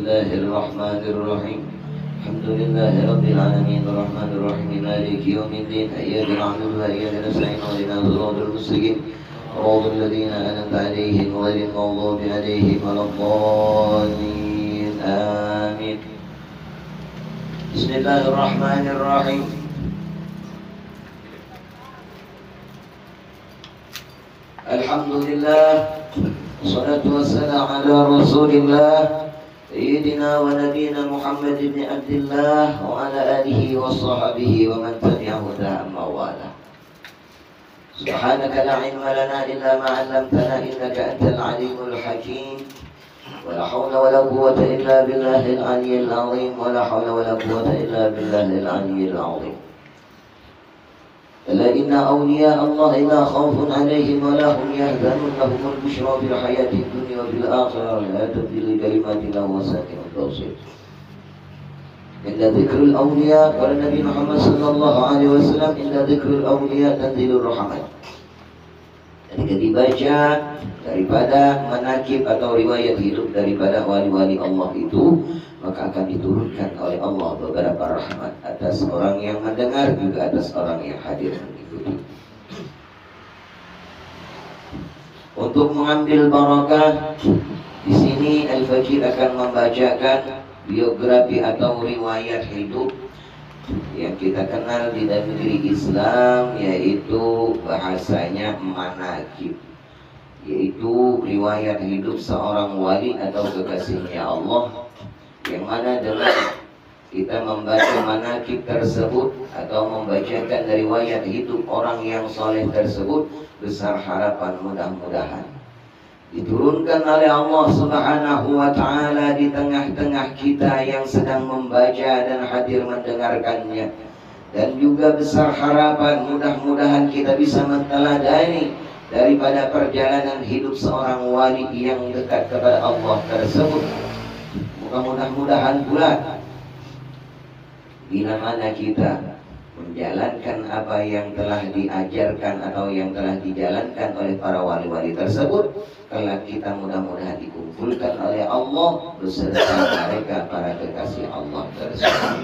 الله الرحمن الرحيم الحمد لله رب العالمين الرحمن الرحيم مالك يوم الدين إياك نعبد وإياك نستعين اهدنا الصراط المستقيم صراط الذين أنعمت عليهم غير المغضوب عليهم ولا الضالين آمين. بسم الله الرحمن الرحيم. الحمد لله والصلاة والسلام على رسول الله سيدنا ونبينا محمد بن عبد الله وعلى آله وصحبه ومن تبعه أما والاه. سبحانك لا علم لنا إلا ما علمتنا إنك أنت العليم الحكيم ولا حول ولا قوة إلا بالله العلي العظيم ولا حول ولا قوة إلا بالله العلي العظيم. ألا إن أولياء الله لا خوف عليهم ولا هم يحزنون لهم البشرى في الحياة الدنيا وفي الآخرة لا تبديل لكلمات الله وساكن التوصيل. عند ذكر الأولياء قال النبي محمد صلى الله عليه وسلم عند ذكر الأولياء تنزل الرحمات. Ketika dibaca daripada manakib atau riwayat hidup daripada wali-wali Allah itu, maka akan diturunkan oleh Allah beberapa rahmat atas orang yang mendengar juga atas orang yang hadir mengikuti. Untuk mengambil barakah, di sini Al-Faqih akan membacakan biografi atau riwayat hidup yang kita kenal di dalam negeri Islam, yaitu bahasanya manakib, yaitu riwayat hidup seorang wali atau kekasihnya Allah, yang mana dengan kita membaca manakib tersebut atau membacakan riwayat hidup orang yang soleh tersebut, besar harapan mudah-mudahan diturunkan oleh Allah Subhanahu wa ta'ala di tengah-tengah kita yang sedang membaca dan hadir mendengarkannya. Dan juga besar harapan mudah-mudahan kita bisa menteladani daripada perjalanan hidup seorang wali yang dekat kepada Allah tersebut. Mudah-mudahan pula bila mana kita menjalankan apa yang telah diajarkan atau yang telah dijalankan oleh para wali-wali tersebut, kelak kita mudah-mudahan dikumpulkan oleh Allah beserta mereka para kekasih Allah tersebut.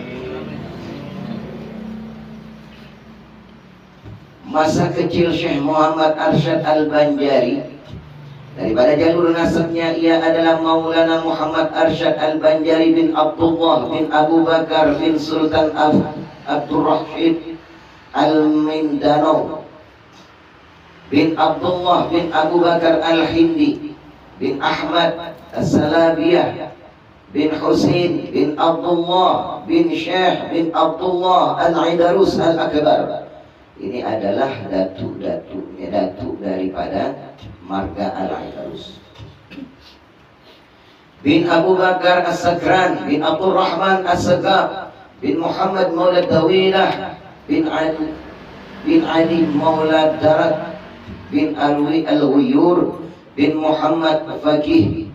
Masa kecil Syekh Muhammad Arsyad Al-Banjari, daripada jalur nasabnya ia adalah Maulana Muhammad Arsyad Al-Banjari bin Abdullah bin Abu Bakar bin Sultan Abdul Rashid Al-Mindanao bin Abdullah bin Abu Bakar Al-Hindi bin Ahmad As-Salabiyah bin Husain bin Abdullah bin Syekh bin Abdullah Al-Idarus Al-Akbar. Ini adalah datu daripada marga Al-Idarus. Bin Abu Bakar As-Sakran bin Abdul Rahman As-Sagab bin Muhammad Maulad Dawilah bin Ali Maulad Darat bin Alwi Al-Wiyur bin Muhammad Faqih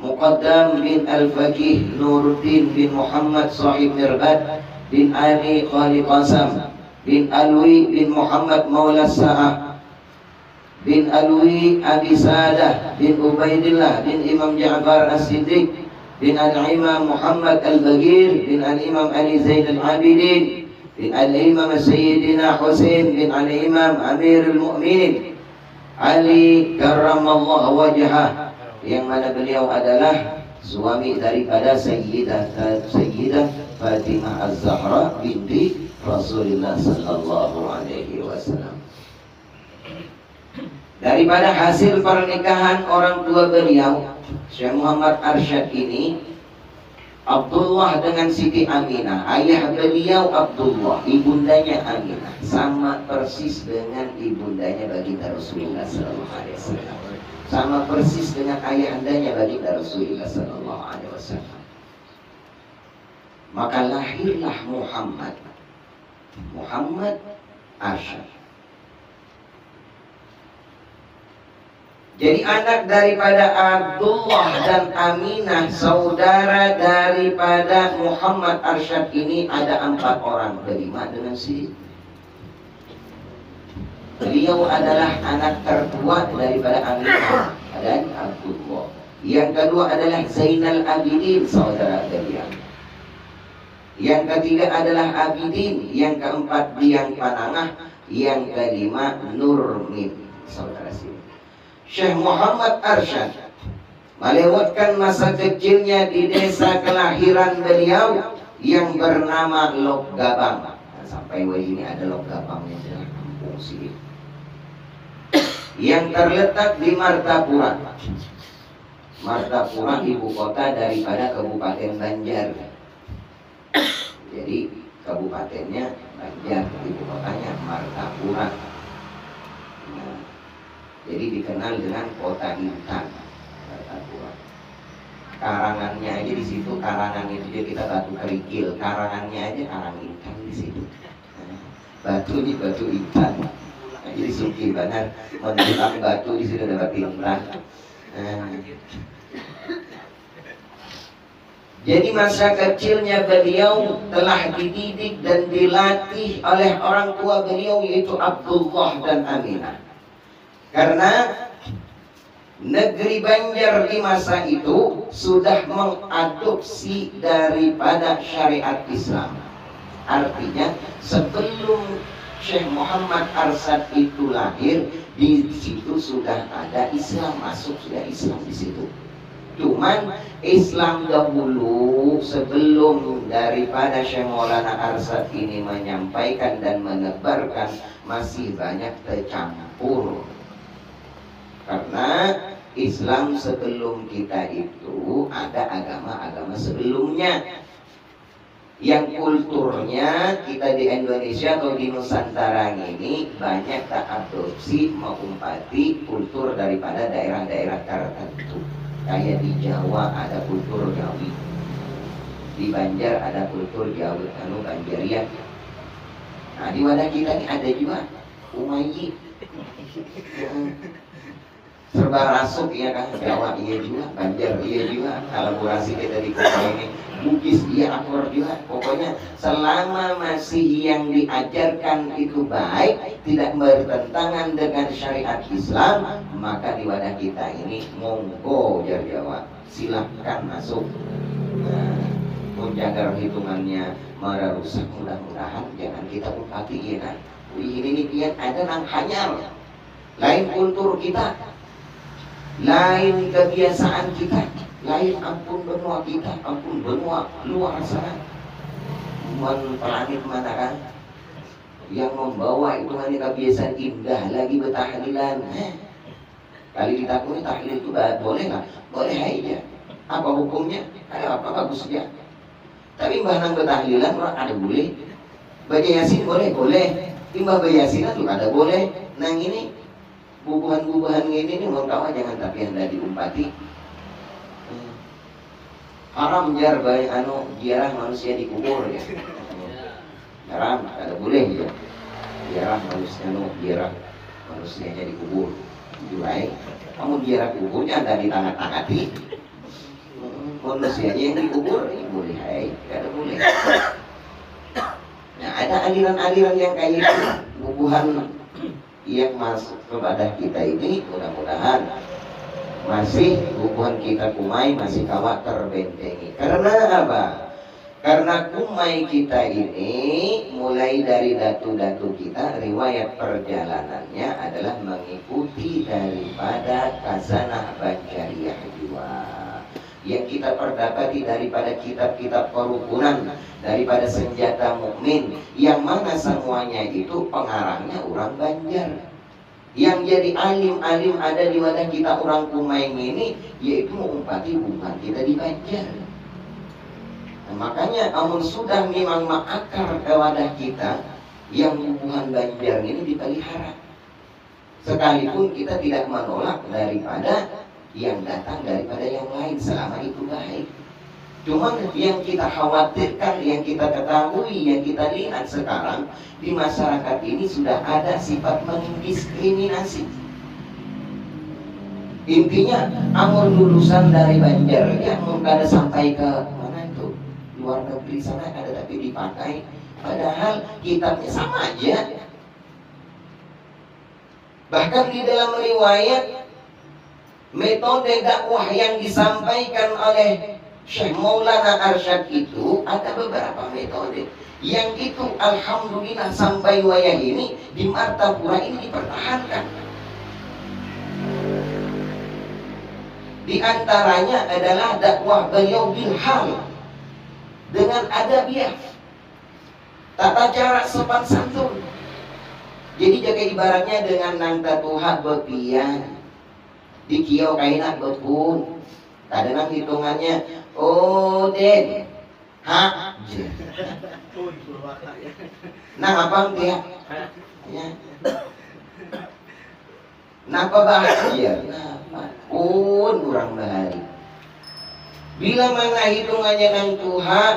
Muqaddam bin Al-Faqih Nuruddin bin Muhammad Sahib Mirbad bin Ali Khali Qasam bin Alwi bin Muhammad Maulad Sa'ah bin Alwi Abi Sadah bin Ubaidillah bin Imam Ja'far As-Siddiq bin Al-Imam Muhammad Al-Bagir bin Al-Imam Ali Zain Al-Abidin bin Al-Imam Sayyidina Husain bin Al-Imam Amirul Mu'minin Ali Karramallahu Wajhah, yang mana beliau adalah suami daripada Sayyidah Fatimah Az-Zahra binti Rasulullah Sallallahu Alaihi Wasallam. Daripada hasil pernikahan orang tua beliau, Syekh Muhammad Arsyad ini, Abdullah dengan Siti Aminah, ayah beliau Abdullah, ibundanya Aminah, sama persis dengan ibundanya baginda Rasulullah Sallallahu Alaihi Wasallam, sama persis dengan ayahandanya baginda Rasulullah Sallallahu Alaihi Wasallam. Maka lahirlah Muhammad Arsyad. Jadi anak daripada Abdullah dan Aminah, saudara daripada Muhammad Arsyad ini ada 4 orang. Kelima dengan si beliau adalah anak tertua daripada Aminah dan Abdullah. Yang kedua adalah Zainal Abidin, saudara beliau. Yang ketiga adalah Abidin. Yang keempat Biang Panangah. Yang kelima Nurmin, saudara sini. Syekh Muhammad Arsyad melewatkan masa kecilnya di desa kelahiran beliau yang bernama Lok Gabang. Nah, sampai ini ada Lok Gabangnya di kampung sini, yang terletak di Martapura. Martapura ibu kota daripada Kabupaten Banjar. Jadi kabupatennya Banjar, ibu kotanya Martapura. Nah, jadi dikenal dengan kota Intan, Martapura. Karangannya aja di situ, karangan itu dia kita batu kerikil, karangannya aja karang Intan di situ. Nah, batu ini batu Intan. Nah, jadi suki banget menjulang batu di situ dapat Intan. Nah, jadi masa kecilnya beliau telah dididik dan dilatih oleh orang tua beliau, yaitu Abdullah dan Aminah. Karena negeri Banjar di masa itu sudah mengadopsi daripada syariat Islam. Artinya sebelum Syekh Muhammad Arsyad itu lahir, di situ sudah ada Islam masuk, sudah Islam di situ. Cuman Islam dahulu sebelum daripada Syekh Maulana Arsyad ini menyampaikan dan menebarkan masih banyak tercampur. Karena Islam sebelum kita itu ada agama-agama sebelumnya yang kulturnya kita di Indonesia atau di Nusantara ini banyak tak adopsi mengumpati kultur daripada daerah-daerah tertentu. Kayak di Jawa ada kultur Jawi, di Banjar ada kultur Jawi, Banjarian. Nah di wadah kita ini ada juga Umayyi, serba rasuk ya kan, Jawa iya juga, Banjar iya juga, kolaborasi kita di kota ini, Bugis iya akur juga. Pokoknya selama masih yang diajarkan itu baik, tidak bertentangan dengan syariat Islam, maka di wadah kita ini monggo jar Jawa, silahkan masuk. Nah, menjaga hitungannya merusak, mudah-mudahan jangan kita umpati ya kan. Ini pian ada nang hanyar, lain kultur kita, lain kebiasaan kita, lain ampun benua kita, ampun benua luar sana, planet mana kan yang membawa itu hanya kebiasaan indah lagi bertahlilan. Kali ditakuni tahlil itu boleh nggak? Boleh aja. Apa hukumnya? Ada apa bagusnya? Tapi bahan bertahlilan orang ada boleh. Baca Yasin boleh, boleh. Timbah baca Yasin itu ada boleh. Nang ini bubuhan-bubuhan ini mau kawan jangan tapi hendak diumpati. Haram jar bayi ziarah manusia dikubur ya. Haram ada boleh ya. Ziarah manusia ziarah manusianya dikubur. Baik, kamu ziarah kuburnya ada di tangan-tangati. Manusianya yang dikubur ini boleh, ada boleh. Nah ada aliran-aliran yang kayak itu, bubuhan yang masuk kepada kita ini mudah-mudahan masih hubungan kita kumai masih kawat terbentengi. Karena apa? Karena kumai kita ini mulai dari datu-datu kita, riwayat perjalanannya adalah mengikuti daripada Khazanah Banjariyah juga, yang kita perdapati daripada kitab-kitab kerukunan, daripada senjata mukmin, yang mana semuanya itu pengarangnya orang Banjar. Yang jadi alim-alim ada di wadah kita orang Kumain ini, yaitu mengumpati bukan kita di Banjar. Nah, makanya amun sudah memang mengakar ke wadah kita, yang hubungan Banjar ini dipelihara. Sekalipun kita tidak menolak daripada yang datang daripada yang lain selama itu baik. Cuma yang kita khawatirkan, yang kita ketahui, yang kita lihat sekarang di masyarakat ini sudah ada sifat mendiskriminasi. Intinya amun lulusan dari Banjar ya amun kada sampai ke mana itu luar negeri sana ada tapi dipakai, padahal kitabnya sama aja. Bahkan di dalam riwayat Metode dakwah yang disampaikan oleh Syekh Maulana Arsyad itu ada beberapa metode. Yang itu alhamdulillah sampai wayah ini di Martapura ini dipertahankan. Di antaranya adalah dakwah beliau bil hal, dengan adabiah, tata cara sopan santun. Jadi jaga ibaratnya dengan nang tatuha bepian di kiau kaina bepun. Kadang hitungannya oh den ha nah apa dia ya napa bahagia pun kurang bahari bila mana hitungannya nang Tuhan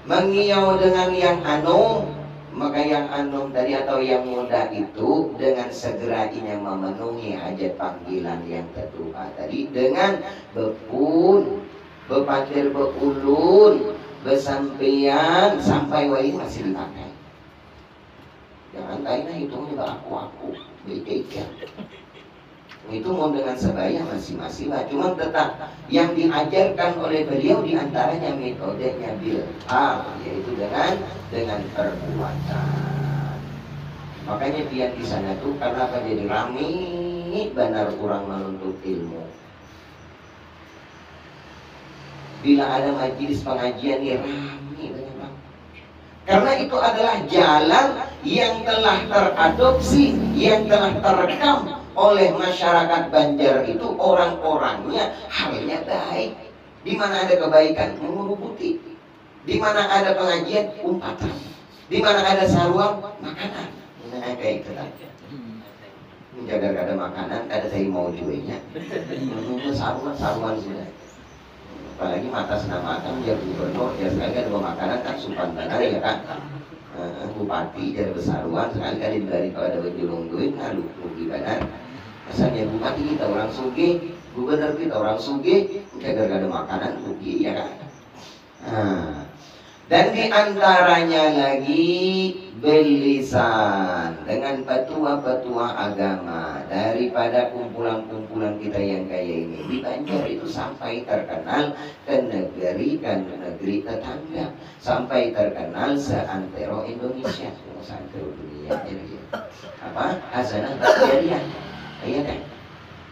mengiau dengan yang anu, maka yang anu tadi atau yang muda itu dengan segera ini memenuhi hajat panggilan yang tertua tadi dengan bepun, bepatir, beulun, besampean sampai wali masih dipakai. Jangan kayaknya hitungnya aku beda. Itu mau dengan sebaya masing-masing lah. Cuma tetap yang diajarkan oleh beliau diantaranya metodenya bil hal, yaitu dengan perbuatan. Makanya dia di sana tuh karena apa jadi rame benar kurang menuntut ilmu. Bila ada majelis pengajian nih rame banyak. Karena itu adalah jalan yang telah teradopsi, yang telah terekam oleh masyarakat Banjar itu orang-orangnya halnya baik. Di mana ada kebaikan mengurubuti, di mana ada pengajian umpatan, di mana ada saruang makanan. Nah kayak itu aja. Menjaga ada makanan, ada saya mau jualnya. Saruan sudah. Apalagi mata senam makan dia gubernur ya sekali ada makanan kan supan benar ya kan. Bupati jadi besaruan sekali-kali dari kalau ada julung duit ngalu rugi benar. Asalnya bupati kita orang sugih, gubernur kita orang sugih, jaga ada makanan rugi ya kan. Dan diantaranya lagi belisan dengan petua-petua agama daripada kumpulan-kumpulan kita yang kaya ini di Banjar itu sampai terkenal ke negeri tetangga, sampai terkenal seantero Indonesia, seantero dunia jadi apa hasanah kejadian, iya kan?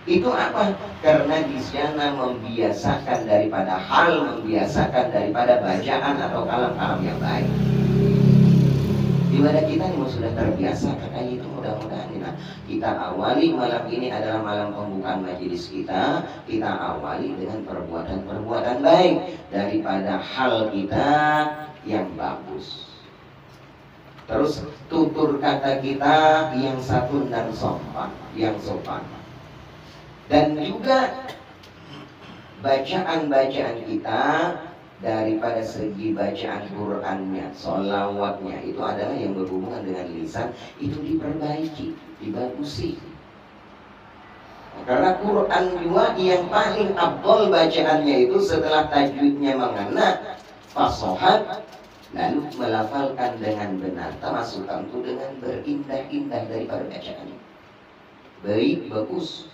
Itu apa? Karena di sana membiasakan daripada bacaan atau kalam-kalam yang baik. Di mana kita ini sudah terbiasa kayak itu mudah-mudahan nah, kita awali malam ini adalah malam pembukaan majelis kita awali dengan perbuatan-perbuatan baik daripada hal kita yang bagus. Terus tutur kata kita yang santun dan sopan, dan juga bacaan-bacaan kita daripada segi bacaan Qur'annya, sholawatnya itu adalah yang berhubungan dengan lisan itu diperbaiki, dibagusi. Karena Quran juga yang paling abdol bacaannya itu setelah tajwidnya mengena, fasohat, lalu melafalkan dengan benar, termasuk tentu dengan berindah-indah daripada bacaannya. Baik, bagus.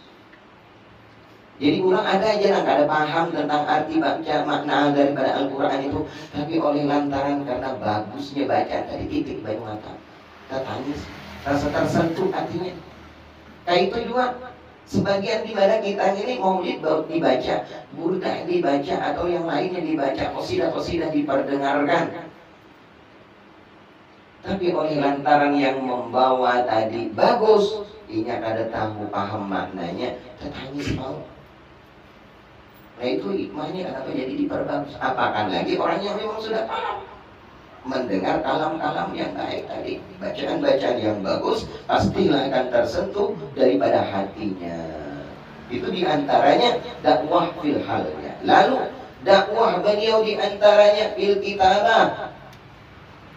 Jadi kurang ada aja nggak ada paham tentang arti baca makna daripada Al-Quran itu, tapi oleh lantaran karena bagusnya bacaan tadi titik banyak mata, tertangis, rasa tersentuh hatinya. Kayak itu juga sebagian di mana kita ini maulid baru dibaca, burdah dibaca atau yang lainnya dibaca, qasidah diperdengarkan. Tapi oleh lantaran yang membawa tadi bagus, ini ada tahu paham maknanya, tertangis mau. Nah itu hikmahnya kenapa jadi diperbagus. Apakan lagi orang yang memang sudah paham mendengar kalam-kalam yang baik tadi, bacaan-bacaan yang bagus pastilah akan tersentuh daripada hatinya. Itu diantaranya dakwah fil halnya. Lalu dakwah beliau diantaranya fil kitabah.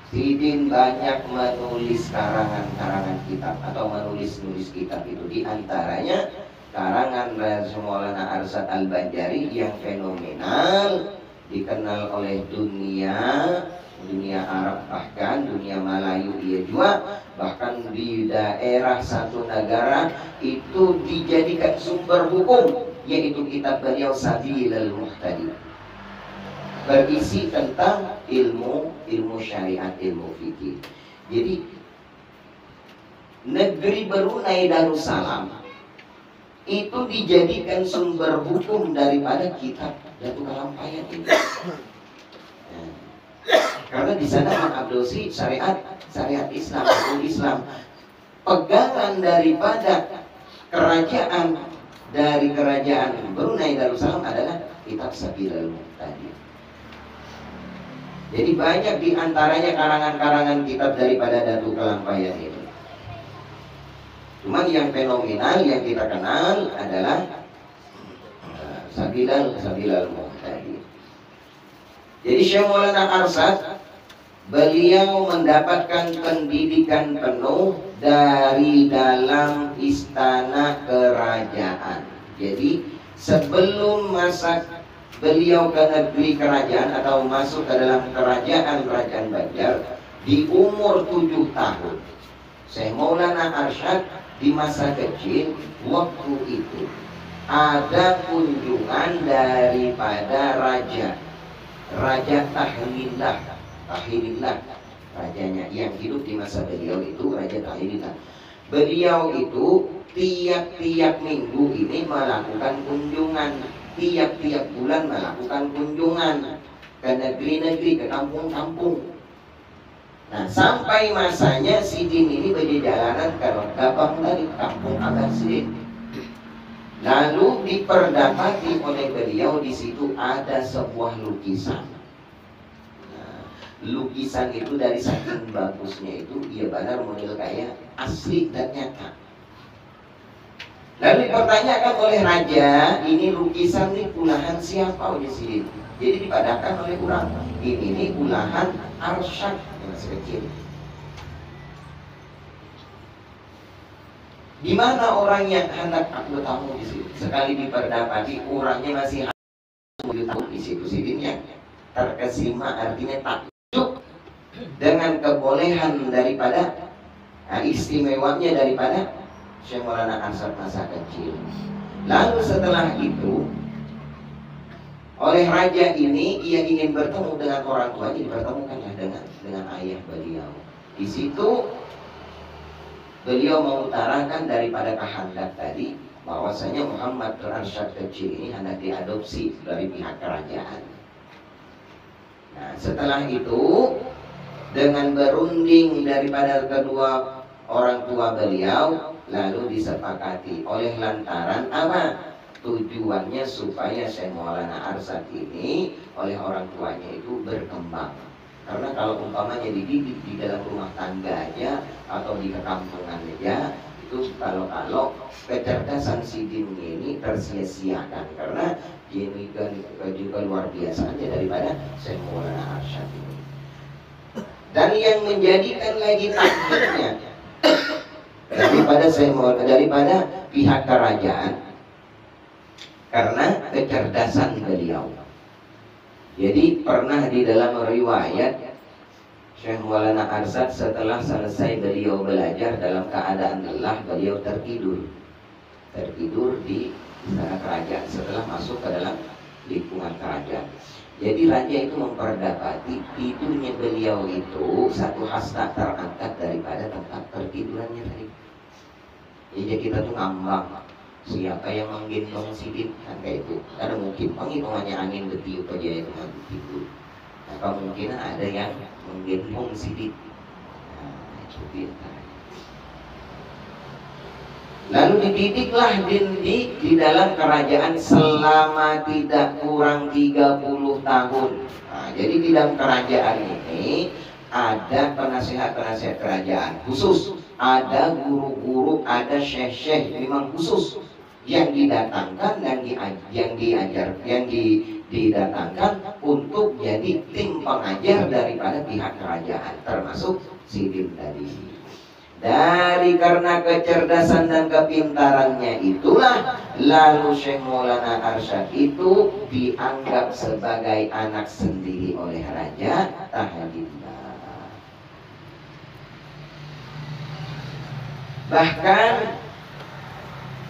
Sidin banyak menulis karangan-karangan kitab atau menulis kitab itu diantaranya karangan Maulana Arsyad Al-Banjari yang fenomenal dikenal oleh dunia Arab, bahkan dunia Melayu iya juga, bahkan di daerah satu negara itu dijadikan sumber hukum, yaitu kitab beliau Sabilul Muhtadi, berisi tentang ilmu syariat, ilmu fikih. Jadi negeri Brunei Darussalam itu dijadikan sumber hukum daripada kitab Datuk Kalampayat ini. Nah, karena di sana mengadopsi syariat Islam, hukum Islam. Pegangan daripada kerajaan Brunei Darussalam adalah kitab Sabilul Muhtadi. Jadi banyak diantaranya karangan-karangan kitab daripada Datuk Kalampayat itu. Cuma yang fenomenal yang kita kenal adalah Sabilul Muhtadi. Jadi Syekh Maulana Arsyad, beliau mendapatkan pendidikan penuh dari dalam istana kerajaan. Jadi sebelum masa beliau ke negeri kerajaan atau masuk ke dalam kerajaan Banjar di umur 7 tahun, Syekh Maulana Arsyad di masa kecil waktu itu ada kunjungan daripada Raja Tahlilah, rajanya yang hidup di masa beliau itu Raja Tahlilah. Beliau itu tiap-tiap minggu ini melakukan kunjungan, tiap-tiap bulan melakukan kunjungan ke negeri-negeri, ke kampung-kampung. Nah, sampai masanya Sidin ini berjalanan ke Gabang dari kampung Abah Sidin. Lalu diperdapati oleh beliau di situ ada sebuah lukisan. Nah, lukisan itu dari saking bagusnya itu, ia benar model kayak asli dan nyata. Lalu dipertanyakan oleh raja, ini lukisan ini ulahan siapa di sini? Jadi dipadakan oleh orang, ini ulahan Arsyad yang masih kecil. Di mana orang yang hendak bertamu di situ? Sekali diperdapati orangnya masih 7 tahun di situ, sidinnya terkesima, artinya takjub dengan kebolehan daripada istimewanya daripada Syekh Maulana Arsyad masa kecil. Lalu setelah itu oleh raja ini, ia ingin bertemu dengan orang tuanya, dipertemukanlah dengan ayah beliau. Di situ beliau mengutarakan daripada kehendak tadi bahwasanya Muhammad Arsyad kecil ini hendak diadopsi dari pihak kerajaan. Nah, setelah itu dengan berunding daripada kedua orang tua beliau, lalu disepakati oleh lantaran apa? Tujuannya supaya Syekh Maulana Arsyad ini oleh orang tuanya itu berkembang. Karena kalau umpamanya dididik di dalam rumah tangga aja atau di kekampungan aja, itu kalau kecerdasan sidinnya ini tersia-siakan, karena ini juga luar biasa aja daripada Syekh Maulana Arsyad ini. Dan yang menjadikan lagi takdirnya daripada pihak kerajaan, karena kecerdasan beliau. Jadi pernah di dalam riwayat Syekh Maulana Arsyad setelah selesai beliau belajar dalam keadaan lelah, beliau tertidur di istana kerajaan setelah masuk ke dalam lingkungan kerajaan. Jadi raja itu memperdapati tidurnya beliau itu satu hasta terangkat daripada tempat tertidurannya tadi. Jadi kita tuh ngambang, siapa yang menggendong sidin, kan kayak itu. Karena mungkin penghitungannya angin betiup aja itu mati tidur. Nah, kemungkinan ada yang menggendong sidin. Nah, itu dia. Lalu dididiklah di dalam kerajaan selama tidak kurang 30 tahun. Nah, jadi di dalam kerajaan ini ada penasihat-penasihat kerajaan khusus, ada guru-guru, ada syekh-syekh memang khusus yang didatangkan dan didatangkan untuk jadi tim pengajar daripada pihak kerajaan, termasuk sidin tadi. Dari karena kecerdasan dan kepintarannya itulah lalu Syekh Maulana Arsyad itu dianggap sebagai anak sendiri oleh Raja Tahadillah. Bahkan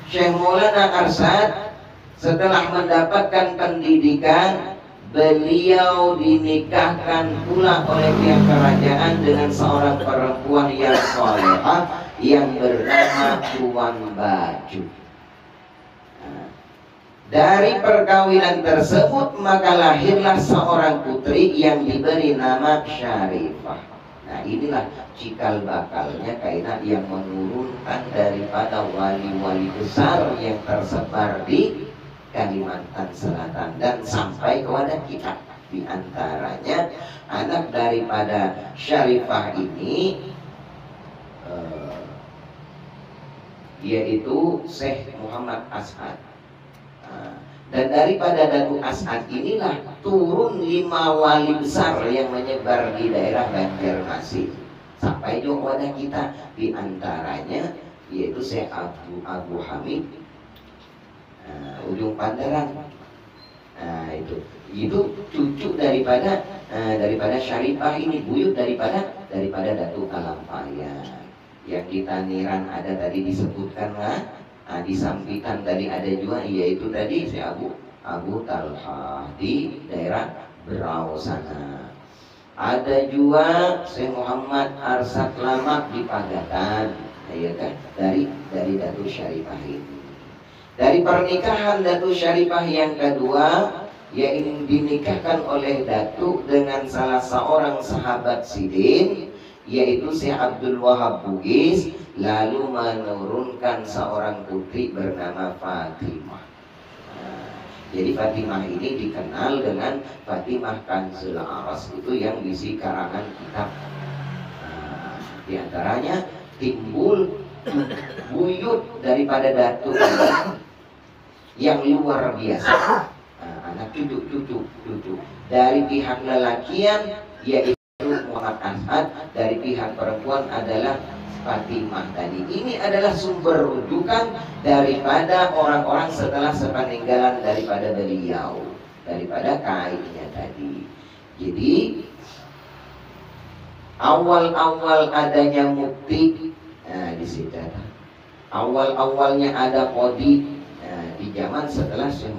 Syekh Maulana Arsyad setelah mendapatkan pendidikan, beliau dinikahkan pula oleh pihak kerajaan dengan seorang perempuan yang solehah yang bernama Tuan Baju. Dari perkawinan tersebut maka lahirlah seorang putri yang diberi nama Syarifah. Nah, inilah cikal bakalnya kaidah yang menurunkan daripada wali-wali besar yang tersebar di Kalimantan Selatan dan sampai kepada kita. Di antaranya anak daripada Syarifah ini yaitu Syekh Muhammad As'ad. Dan daripada Datuk As'ad inilah turun 5 wali besar yang menyebar di daerah Banjarmasin sampai juga kepada kita. Di antaranya yaitu Syekh Abu Hamid Ujung Pandaran. Nah, itu cucu daripada Syarifah ini, buyut daripada Datuk Kalampayan. Yang di Taniran ada tadi disebutkan di Sampitan tadi ada juga, yaitu tadi si Abu Talha di daerah Berau sana. Ada juga Syekh Muhammad Arsyad Lamak di Pagatan, ya kan, dari Datuk Syarifah ini. Dari pernikahan Datuk Syarifah yang kedua, yang dinikahkan oleh Datuk dengan salah seorang sahabat Sidin, yaitu Syekh Abdul Wahab Bugis, lalu menurunkan seorang putri bernama Fatimah. Jadi Fatimah ini dikenal dengan Fatimah Kanzul Aras, itu yang isi karangan kitab. Di antaranya timbul buyut daripada Datuk yang luar biasa, anak cucu dari pihak lelakian yaitu Muhammad As'ad, dari pihak perempuan adalah Fatimah tadi. Ini adalah sumber rujukan daripada orang-orang setelah sepeninggalan daripada beliau, daripada kainnya tadi. Jadi awal-awal adanya mukti, di situ awal-awalnya ada kodi di zaman setelah Syekh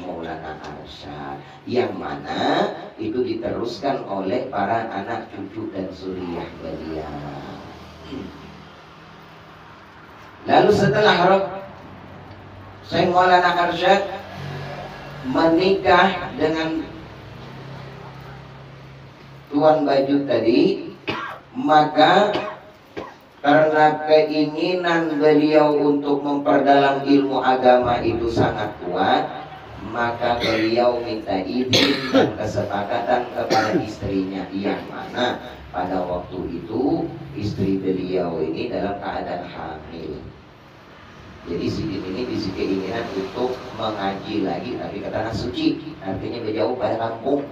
Maulana Arsyad, yang mana itu diteruskan oleh para anak cucu dan suriah beliau. Lalu setelah Syekh Maulana Arsyad menikah dengan Tuan Bajut tadi, maka karena keinginan beliau untuk memperdalam ilmu agama itu sangat kuat, maka beliau minta izin dan kesepakatan kepada istrinya, yang mana pada waktu itu istri beliau ini dalam keadaan hamil. Jadi Sidin ini bisi keinginan untuk mengaji lagi, tapi ke tanah suci, artinya berjauh pada kampung.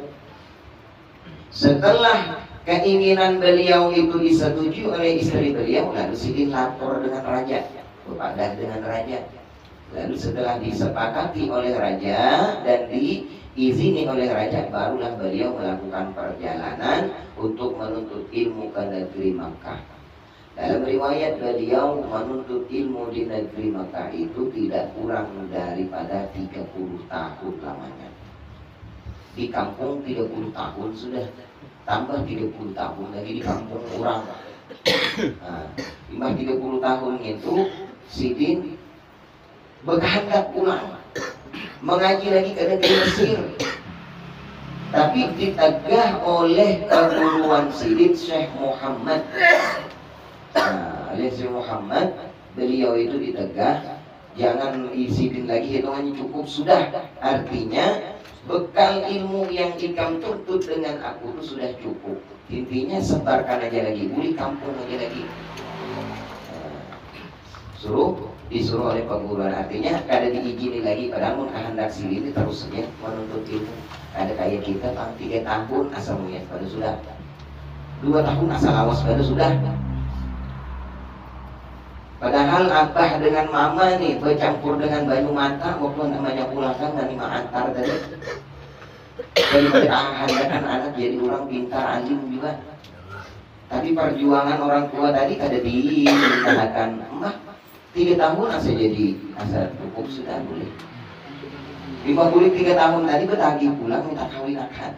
Setelah keinginan beliau itu disetujui oleh istri beliau, lalu Sidin lapor dengan raja, berpadah dengan raja. Lalu setelah disepakati oleh raja dan diizini oleh raja, barulah beliau melakukan perjalanan untuk menuntut ilmu ke negeri Makkah. Dalam riwayat beliau menuntut ilmu di negeri Makkah itu tidak kurang daripada 30 tahun lamanya. Di kampung 30 tahun sudah, tambah 30 tahun lagi di kampung kurang. Nah, 30 tahun itu Sidin berkehendak pulang mengaji lagi ke negeri Mesir, tapi ditegah oleh keguruan Sidin Syekh Muhammad. Oleh Syekh Muhammad, beliau itu ditegah, jangan Sidin lagi, hitungannya cukup sudah. Artinya bekal ilmu yang ikam tuntut dengan aku itu sudah cukup. Intinya sebarkan aja lagi, buli kampung aja lagi. Disuruh oleh perguruan, artinya kada diizini lagi, padahal mun kehendak Sidin terus saja menuntut ilmu. Ada kayak kita 3 tahun asal melihat pada sudah, 2 tahun asal awas pada sudah. Padahal abah dengan mama nih bercampur dengan banyu mata waktu namanya pulakan dan lima antar tadi. Daripada kan anak jadi orang pintar alim juga. Tapi perjuangan orang tua tadi ada diusahakan. Emak 3 tahun asa jadi asa cukup sudah boleh. 53 tahun tadi bertagih pulang minta kawin akan.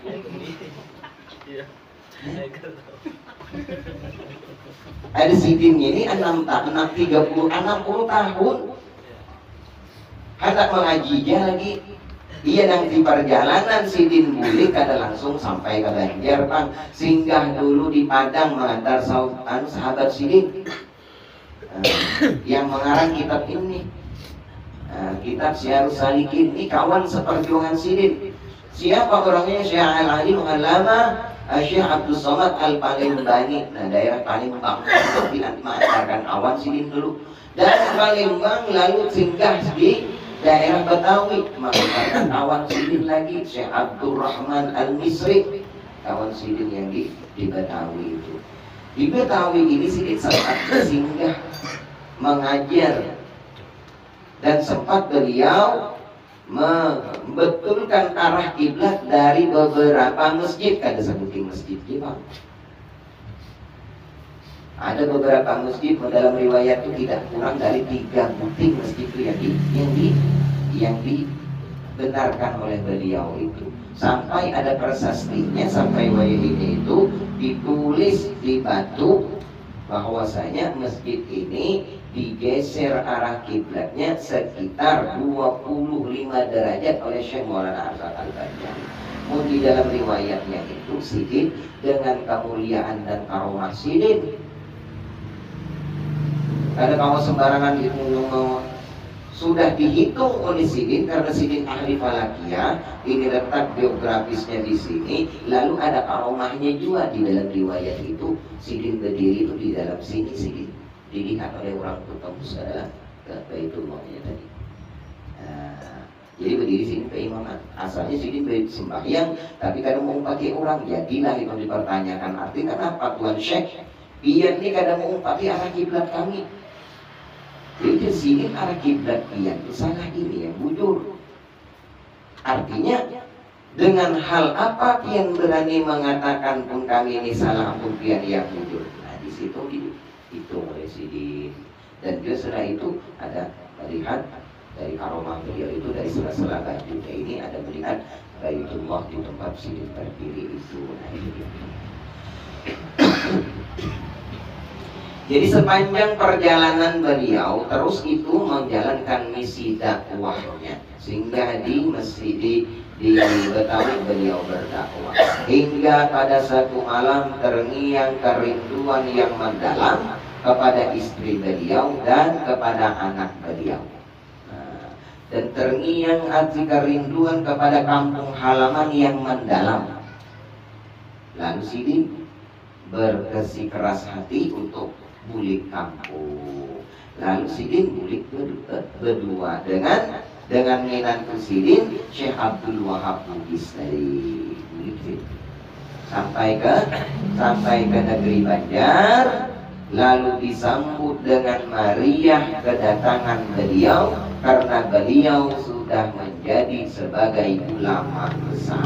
Ada sidin ini 60 tahun hendak mengaji lagi. Iya nanti perjalanan sidin bulik kada langsung sampai ke Banjar Bang, singgah dulu di Padang mengantar sahabat sidin yang mengarang kitab ini. Kitab Syiarus Salikin ini kawan seperjuangan sidin. Siapa orangnya? Syekh Al-Alim Al-Alama Syekh Abdul Somad Al-Palembani. Nah, daerah Palembang nanti mengantarkan awan sidin dulu. Dan Palembang lalu singgah di daerah Betawi mengantarkan awan sidin lagi Syekh Abdul Rahman Al-Misri, kawan sidin yang di Betawi itu. Di Betawi ini sidin sempat singgah mengajar dan sempat beliau membetulkan arah kiblat dari beberapa masjid. Kada sebutin masjid Bang. Ada beberapa masjid dalam riwayat itu tidak kurang dari 3 buting masjid itu yang dibenarkan oleh beliau itu. Sampai ada prasastinya, sampai wayahini itu ditulis di batu bahwasanya masjid ini digeser arah kiblatnya sekitar 25 derajat oleh Syekh Maulana Arsyad Al-Banjari. Di dalam riwayatnya itu sidin dengan kemuliaan dan karomah sidin. Karena kalau sembarangan itu sudah dihitung oleh sidin karena sidin ahli falakiyah, ini letak biografisnya di sini. Lalu ada karomahnya juga di dalam riwayat itu. Sidin berdiri itu di dalam sini sidin dilihat oleh orang tembus adalah ke Baitullahnya tadi. Jadi berdiri sini keimaman. Asalnya sidin sembahyang, tapi kadang mau pakai orang, jadilah itu dipertanyakan. Artinya kenapa Tuan Syekh? Pian ini kadang mau pakai arah kiblat kami. Jadi sidin arah kiblat pian itu salah ini yang bujur. Artinya dengan hal apa pian berani mengatakan pun kami ini salah pun pian yang bujur. Nah di situ itu oleh sidin. Dan juga setelah itu ada melihat dari karomah beliau itu dari sela-sela bajunya ini ada melihat Baitullah di tempat sidin berdiri itu. Nah ini dia. Jadi sepanjang perjalanan beliau terus itu menjalankan misi dakwahnya, sehingga di masjid di Betawi beliau berdakwah hingga pada satu malam terngiang kerinduan yang mendalam kepada istri beliau dan kepada anak beliau. Dan terngiang hati kerinduan kepada kampung halaman yang mendalam. Lalu sidin bersikeras hati untuk bulik kampung. Lalu sidin bulik berdua dengan menantu sidin Syekh Abdul Wahab Bugis dari bulik sampai ke negeri Banjar. Lalu disambut dengan meriah kedatangan beliau karena beliau sudah menjadi sebagai ulama besar.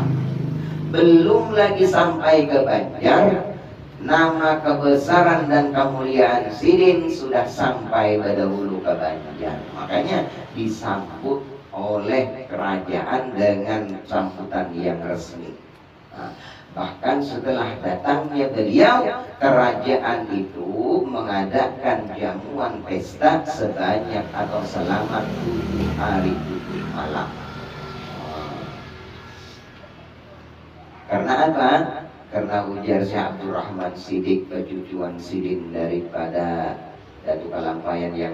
Belum lagi sampai ke Banjar, nama kebesaran dan kemuliaan sidin sudah sampai berdahulu ke Banjar. Makanya disambut oleh kerajaan dengan sambutan yang resmi. Bahkan setelah datangnya beliau, kerajaan itu mengadakan jamuan pesta sebanyak atau selama 7 hari 7 malam. Karena apa? Karena ujar Syekh Abdul Rahman Siddiq, pecucuan sidin daripada Datuk Kalampayan yang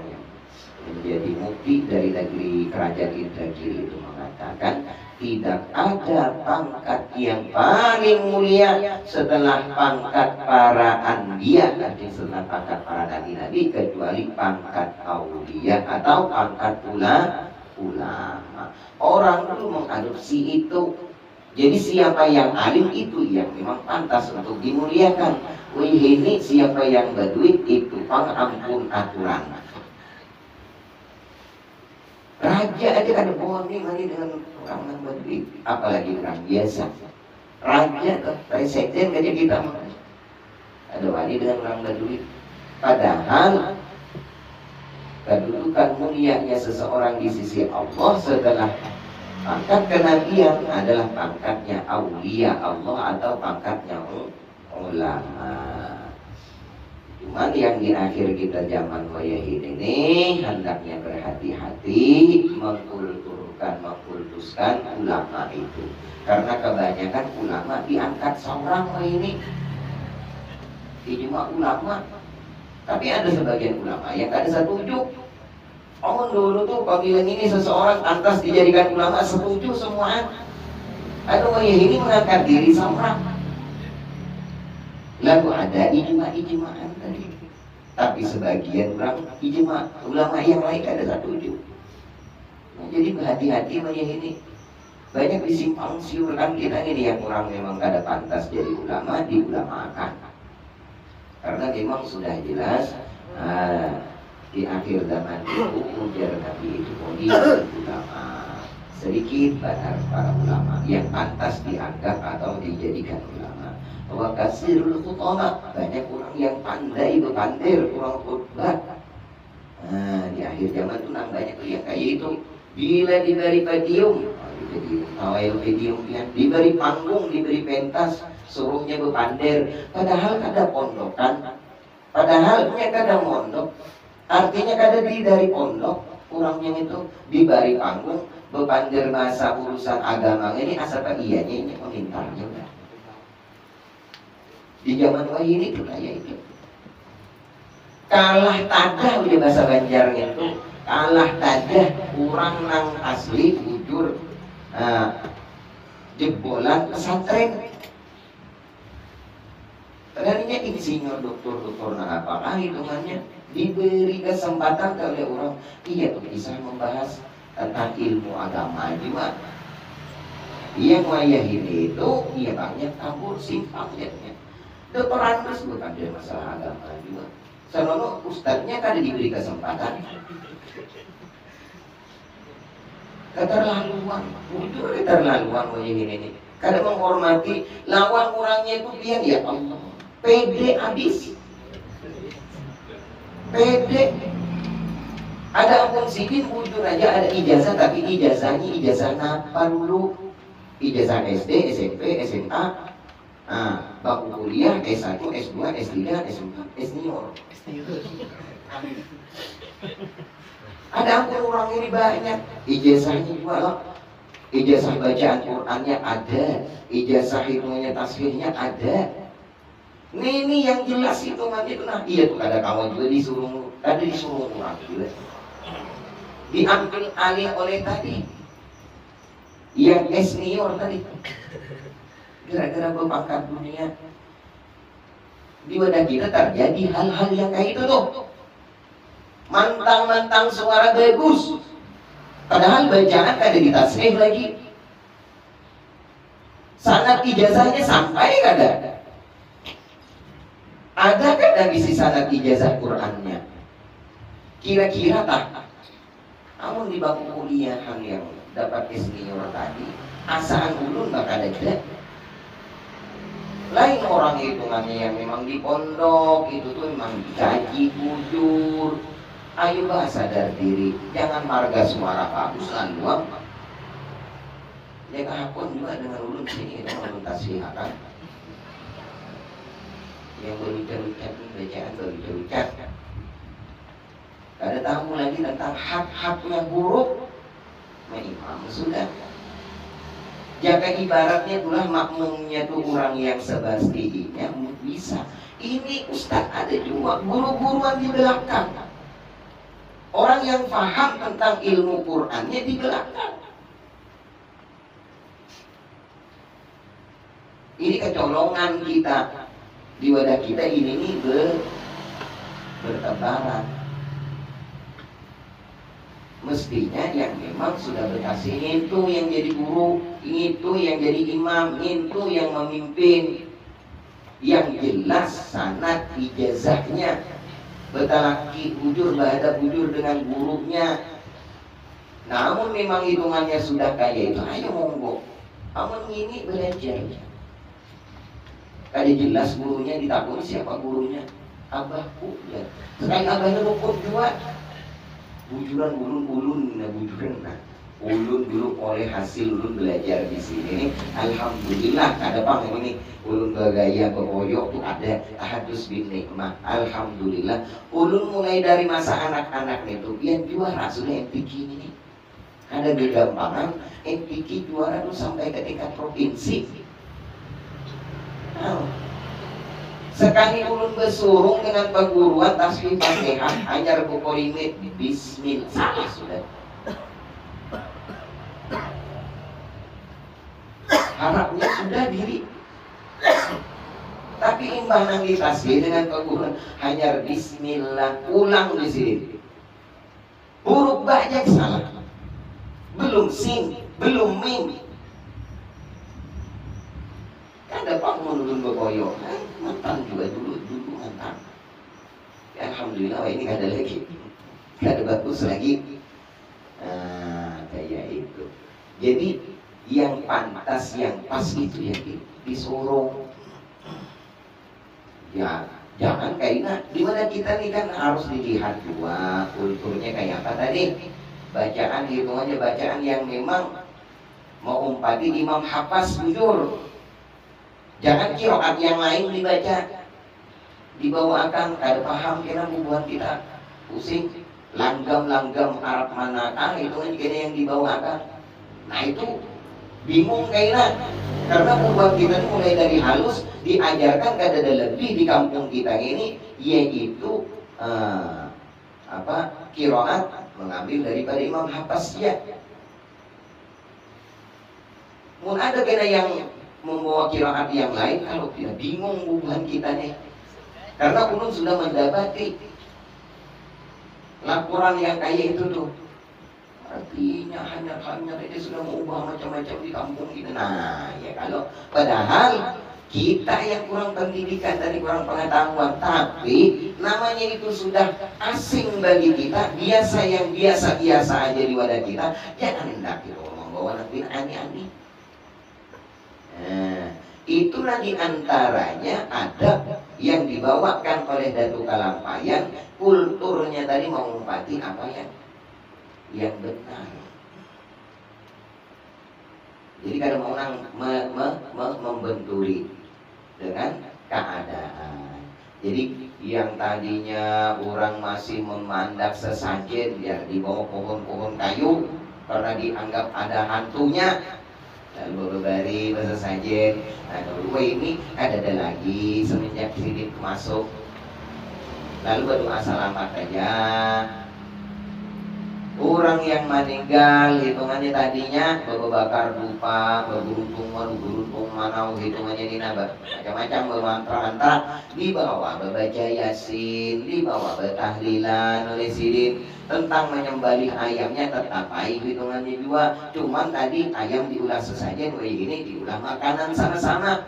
menjadi mufti dari negeri kerajaan Indragiri itu mengatakan, tidak ada pangkat yang paling mulia setelah pangkat para anbiya, artinya setelah pangkat para nabi-nabi, kecuali pangkat aulia atau pangkat ulama. Orang dulu mengadopsi itu. Jadi siapa yang alim itu yang memang pantas untuk dimuliakan. Wih ini siapa yang berduit itu pangampun aturan. Raja aja kan boni mani dengan orang yang berduit, apalagi orang biasa. Raja tuh, presiden aja kita ada wani dengan orang berduit. Padahal kedudukan mulianya seseorang di sisi Allah setelah pangkat kenabian adalah pangkatnya aulia Allah atau pangkatnya ulama. Cuman yang di akhir kita zaman wayahid ini hendaknya berhati-hati mengkultuskan ulama itu, karena kebanyakan ulama diangkat seorang ini ijma ulama, tapi ada sebagian ulama yang ada setuju. Omong dulu tuh panggilan ini seseorang pantas dijadikan ulama, setuju semua. Ada wayahid ini mengangkat diri seorang. Lalu ada ijma-ijmaan tadi, tapi sebagian orang ijma ulama yang lain ada setuju. Nah, jadi berhati-hati banyak ini. Banyak disimpang siurkan kita ini yang orang memang kada pantas jadi ulama diulamakan. Karena memang sudah jelas di akhir zaman itu ujar Nabi itu ulama. Sedikit banyak para ulama yang pantas dianggap atau dijadikan ulama. Wa kasirul khutama, banyak orang yang pandai berpandir, orang khutbah. Nah, di akhir zaman itu banyak yang kayak itu. Bila diberi podium, jadi awal podium ya, diberi panggung, diberi pentas, suruhnya berpandir. Padahal kada pondokan, padahalnya kada mondok. Artinya kada dari pondok, orangnya itu diberi panggung, berpandir masa urusan agama ini asal ianya ini memintarnya udah. Di zaman wahyu ini tuh kayak itu. Kalah tadah udah bahasa Banjarnya itu. Kalah tadah kurang nang asli bujur jebolan pesantren. Tadinya insinyur doktor nah apakah hitungannya diberi kesempatan oleh orang iya tuh bisa membahas tentang ilmu agama juga. Yang wayah ini itu iya banyak kabur simpangnya. Doktoran terus bukan dia masalah agama juga. Senono ustadznya kan diberi kesempatan. Keterlaluan, jujur keterlaluan ini. Kadang menghormati lawan orangnya itu dia ya Allah. Pede habis. Pede. Ada ampun sidin jujur aja ada ijazah, tapi ijazahnya ijazah apa dulu? Ijazah SD, SMP, SMA. Nah, bangku kuliah S1, S2, S3, S4, S-senior. Ada ampun orang ini banyak. Ijazahnya juga loh. Ijazah bacaan Qur'annya ada, ijazah hitungannya tasbihnya ada. Ini yang jelas hitungannya itu nah iya tuh ada kawan juga disuruh orang juga. Diambil alih oleh tadi yang S-senior tadi. Gara-gara berpangkat dunia di wadah kita terjadi hal-hal yang kayak itu tuh. Mantang-mantang suara bagus, padahal bacaan kada ditasrif lagi. Sanad ijazahnya sampai kada. Ada kada bisi sanad ijazah Qur'annya? Kira-kira tak? Namun di bangku kuliahan yang dapat S-senior tadi, asaan ulun bakal ada. Lain orang hitungannya yang memang di pondok itu tuh memang gaji bujur. Ayo bah sadar diri, jangan marga suara bagus lalu ya kahapun juga dengan ulun sini itu ulun tasbihakan yang berucap-ucap bacaan berucap-ucap. Ada tahu lagi tentang hak-haknya buruk, imam sudah. Jaga ibaratnya itulah makmumnya tuh orang yang sebastinya bisa. Ini ustaz ada juga guru-guruan di belakang. Orang yang paham tentang ilmu Qur'annya di belakang. Ini kecolongan kita di wadah kita ini bertebaran. Mestinya yang memang sudah berkasih itu yang jadi guru, itu yang jadi imam, itu yang memimpin. Yang jelas sanad ijazahnya bertalaki bujur bahada bujur dengan gurunya. Namun memang hitungannya sudah kaya itu, ayo monggo. Amun ini belajar. Tadi jelas gurunya ditakut, siapa gurunya? Abahku ya. Sekali abahnya rukun juga. Bujuran ulun, bujuran nah. Ulun dulu oleh hasil ulun belajar di sini. Alhamdulillah ada bang ini ulun bergaya beroyok tuh ada tahadus bin nikmah. Alhamdulillah ulun mulai dari masa anak-anak itu yang juara sudah MPK ini. Ada gampangan MPK juara tuh sampai ke tingkat provinsi. Nah, sekali ulun bersurung dengan perguruan tasbih Fatihah hanya bukolimit bismillah salah sudah. Harapnya sudah diri. Tapi imbanan di tasbih dengan perguruan hanya bismillah ulang di sini. Huruf banyak salah. Belum sin, belum mim. Ada pak menurun berkoyok, mantan juga dulu mantan. Ya, alhamdulillah ini gak ada lagi, gak ada bagus lagi. Kayak itu. Jadi yang pantas, yang pas itu ya disuruh. Ya jangan kayak dimana kita nih kan harus dilihat juga kulturnya kayak apa tadi. Bacaan hitungannya bacaan yang memang mau umpati Imam Hafaz jujur. Jangan kiroat yang lain dibaca dibawakan kada paham kena membuat kita pusing. Langgam Arab manakah itu kan juga yang dibawakan. Nah itu bingung kayaknya karena membuat kita mulai dari halus diajarkan kada ada lebih di kampung kita ini yaitu kiroat mengambil daripada Imam Hafaz ya. Mungkin ada kena yang membawa kiroat yang lain kalau tidak bingung hubungan kita nih karena ulun sudah mendapati laporan yang kayak itu tuh artinya hanya dia sudah mengubah macam-macam di kampung kita. Nah ya kalau padahal kita yang kurang pendidikan dan kurang pengetahuan tapi namanya itu sudah asing bagi kita biasa yang biasa-biasa aja di wadah kita jangan hendak kita membawa nanti aneh-aneh. Nah, itulah diantaranya adab yang dibawakan oleh Datuk Kalampayan. Kulturnya tadi mengumpati apa yang benar. Jadi kadang orang membenturi dengan keadaan. Jadi yang tadinya orang masih memandang sesajen ya di bawah pohon-pohon kayu karena dianggap ada hantunya. Lalu berbari bersesajen. Nah kedua ini ada lagi semenjak Sidin masuk. Lalu berdoa selamat aja. Orang yang meninggal hitungannya tadinya bakar dupa, beruntung manau hitungannya di nabak macam-macam bermantra-mantra dibawa berbaca Yasin, dibawa bertahlilan oleh Sidin tentang menyembelih ayamnya tetap baik hitungannya juga. Cuman tadi ayam diulah sesajen, ini diulah makanan sama-sama.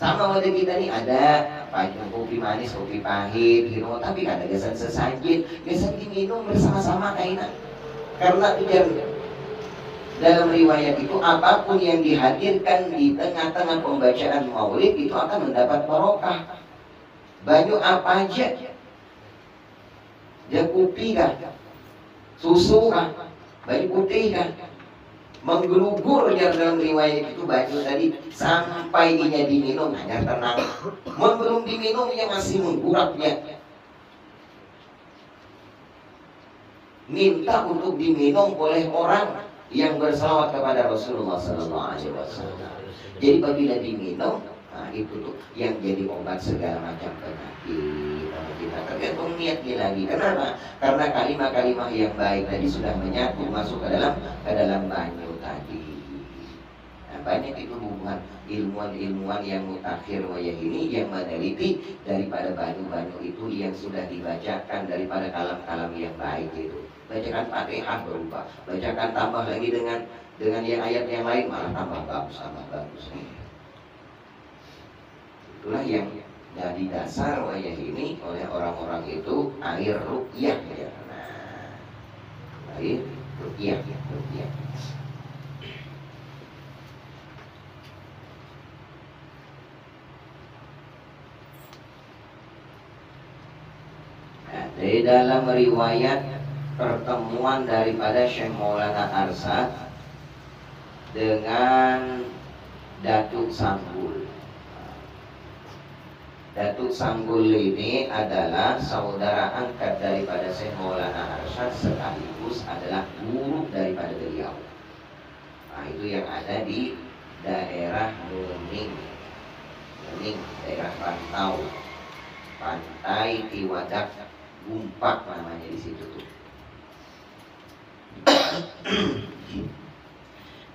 Sama wadah kita nih ada kopi manis, kopi pahit, gitu. Tapi ada gesan sesajen, gesan diminum bersama-sama kainan. Karena itu dalam riwayat itu apapun yang dihadirkan di tengah-tengah pembacaan maulid itu akan mendapat barokah. Banyak apa aja? Ya kopi kah? Susu kah? Banyak putih kah? Menggelugur ya dalam riwayat itu baju tadi sampai inya diminum hanya tenang. Belum diminum ia masih mengguraknya. Minta untuk diminum oleh orang yang bersalawat kepada Rasulullah SAW. Jadi apabila diminum, nah itu tuh yang jadi obat segala macam penyakit. Kita tergantung niatnya lagi. Kenapa? Karena kalimah-kalimah yang baik tadi sudah menyatu masuk ke dalam banyu tadi. Nah, banyak itu hubungan ilmuwan-ilmuwan yang mutakhir wayah ini yang meneliti daripada banyu-banyu itu yang sudah dibacakan daripada kalam-kalam yang baik itu. Bacakan Fatihah berubah, bacakan tambah lagi dengan yang ayat yang lain malah tambah bagus. Itulah yang dari dasar wayah ini oleh orang-orang itu air ruqyah ya. Nah, Baik, ruqyah. Nah, dari dalam riwayat pertemuan daripada Syekh Maulana Arsyad dengan Datuk Sanggul. Datuk Sanggul ini adalah saudara angkat daripada Syekh Maulana Arsyad sekaligus adalah guru daripada beliau. Nah, itu yang ada di daerah Muning, daerah Rantau, Pantai Tiwadak Gumpak namanya di situ tuh.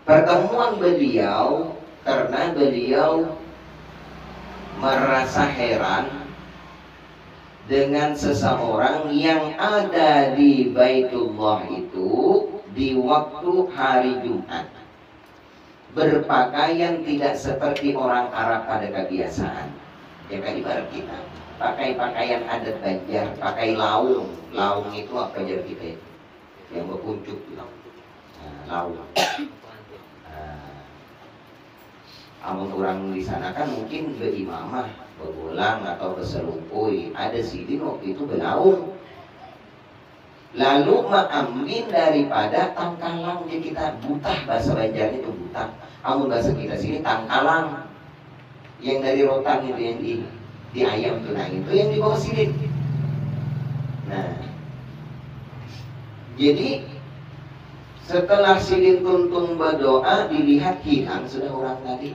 Pertemuan beliau karena beliau merasa heran dengan seseorang yang ada di Baitullah itu di waktu hari Jumat, berpakaian tidak seperti orang Arab pada kebiasaan. Ya kan ibarat kita pakai pakaian adat Banjar, pakai laung. Laung itu apa jar kita yang berkuncup bilang. Laung. Amun orang di sana kan mungkin berimamah, begulang atau berselumpui. Ada sidin waktu itu belaung. Lalu mengambil daripada tangkalang, jadi kita butah, bahasa Banjar itu butah. Amun bahasa kita sini tangkalang. Yang dari rotan itu yang di ayam tuh, nah itu yang dibawa sidin. Nah, jadi setelah sidin tuntung berdoa, dilihat hilang sudah orang tadi.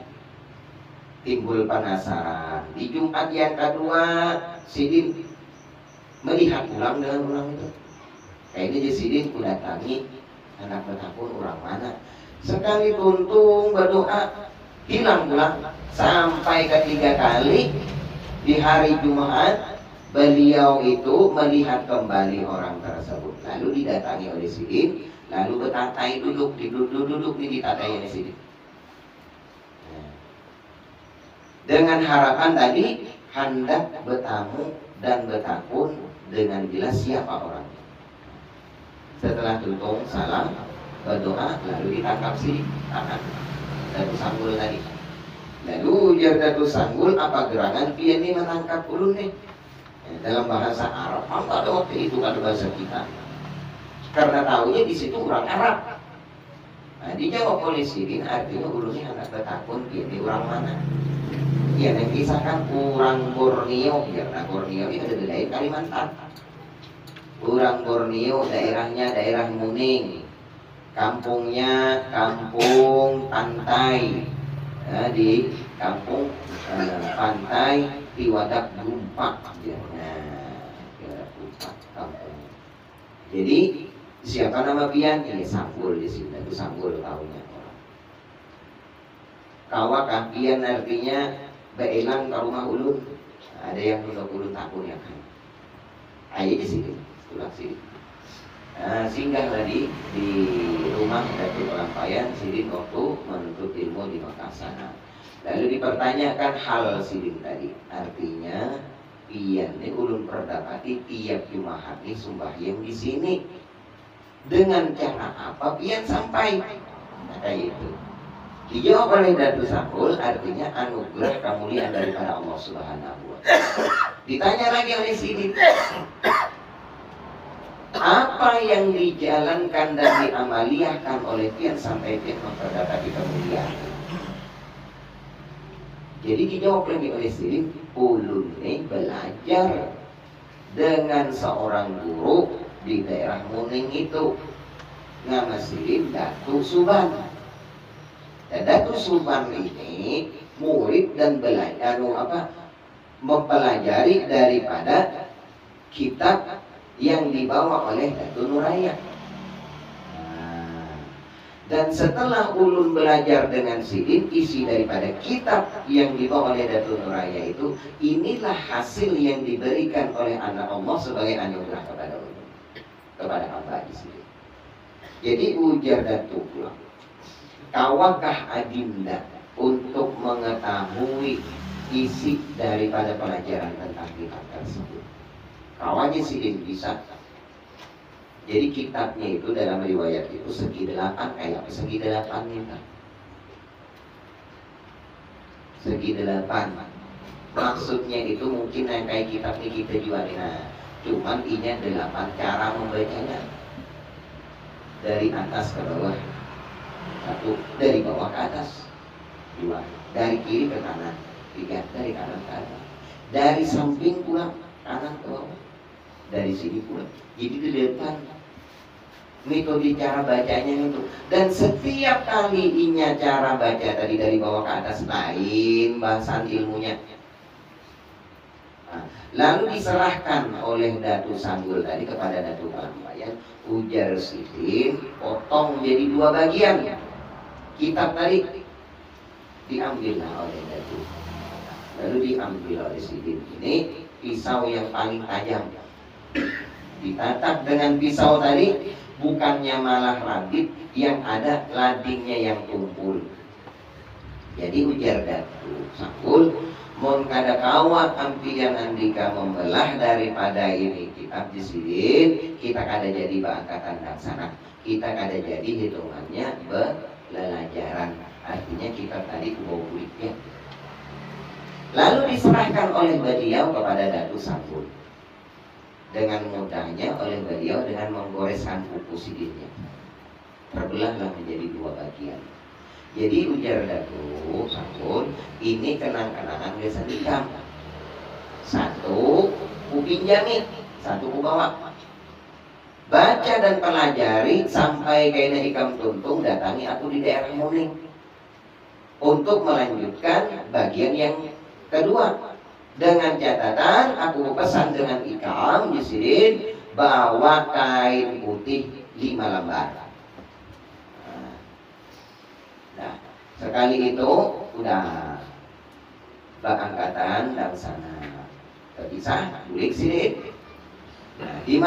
Timbul penasaran. Di Jumat yang kedua, sidin melihat ulang dengan orang itu. Kayaknya di sidin datangi anak betapun orang mana. Sekali tuntung berdoa, hilang pulang. Sampai ketiga kali di hari Jumat, beliau itu melihat kembali orang tersebut. Lalu didatangi oleh sidin, lalu bertatai duduk di tatai oleh sidin. Dengan harapan tadi hendak bertamu dan bertakun dengan jelas siapa orangnya. Setelah tuntung salam berdoa, lalu ditangkap si tangan Datuk Sanggul tadi. Lalu ujar Datuk Sanggul, apa gerangan dia ini menangkap ulun nih? Dalam bahasa Arab, pada waktu itu ada bahasa kita. Karena tahunya di situ orang Arab. Nah, dijawab oleh sidin, artinya ulunnya hendak bertakun dia ini orang mana? Ya, yang kisahkan orang Borneo, karena Borneo ini ada di daerah Kalimantan. Orang Borneo daerahnya daerah Muning, kampungnya kampung Pantai, nah, di kampung Pantai Tiwadak Gumpak, nah, Tiwadak Gumpak kampung. Jadi siapa nama pian? Ini Sanggul di sini, itu Sanggul tahunya orang. Kawak pian artinya beelang ke rumah ulun. Ada yang udah ulun takut ya kan. Ayo di sini, pulang sini. Nah, singgah tadi di rumah Datuk Lampayan sidin waktu menuntut ilmu di Makassar. Lalu dipertanyakan hal sidin tadi. Artinya pian ini ulun perdapati tiap Jumat ini sembahyang di sini. Dengan cara apa pian sampai? Nah, kayak itu. Dijawab oleh Datuk Sanggul, artinya anugerah kemuliaan daripada Allah Subhanahu wa Ta'ala. Ditanya lagi oleh sidin, apa yang dijalankan dan diamaliahkan oleh pian sampai pian memperdapati kemuliaan? Jadi dijawab lagi oleh sidin, ulun ini belajar dengan seorang guru di daerah Muning itu, nama sidin Datuk Suban. Dan Datuk Suban ini murid dan belajar mempelajari daripada kitab yang dibawa oleh Datuk Nuraya. Dan setelah ulun belajar dengan sidin isi daripada kitab yang dibawa oleh Datuk Nuraya itu, inilah hasil yang diberikan oleh anak Allah sebagai anugerah kepada ulun, kepada hamba di sini. Jadi ujar Datuk pulang, kawakah adinda untuk mengetahui isi daripada pelajaran tentang kitab tersebut? Kawannya sidin bisa. Jadi kitabnya itu dalam riwayat itu segi 8 kayak apa? Segi 8 nih, segi 8. Maksudnya itu mungkin yang kayak kitab ini kita jual. Nah, cuman ini 8 cara membacanya. Dari atas ke bawah 1, dari bawah ke atas 2, dari kiri ke kanan 3, dari kanan ke atas, dari samping pulang kanan ke bawah, dari sini pulang. Jadi di depan metode cara bacanya itu. Dan setiap kalinya cara baca tadi dari bawah ke atas lain bahasan ilmunya. Nah, lalu diserahkan oleh Datu Sanggul tadi kepada Datu Kalampayan. Ujar Sidin potong jadi 2 bagian. Kitab tadi diambillah oleh Datu. Lalu diambil oleh Sidin ini pisau yang paling tajam. Ditatak dengan pisau tadi, bukannya malah rabit, yang ada ladingnya yang tumpul. Jadi ujar Datu Sanggul, mon kada kawat ampian andika membelah daripada ini kitab Sidin, kita kada jadi angkatan laksana, kita kada jadi hitungannya belelajaran. Artinya kitab tadi kubau kulitnya. Lalu diserahkan oleh beliau kepada Datu Sanggul. Dengan mudahnya oleh beliau dengan menggoreskan buku Sidinnya, terbelahlah menjadi 2 bagian. Jadi ujar Datu Sanggul, ini kenang-kenangan lesan hitam. 1 ku pinjami, 1 ku bawa. Baca dan pelajari sampai kena ikam tuntung datangi aku di daerah Muning untuk melanjutkan bagian yang kedua. Dengan catatan aku pesan dengan ikam Sidin bawa kain putih 5 lembar. Nah, sekali itu udah angkatan dan sana terpisah bulik Sidin. Nah, di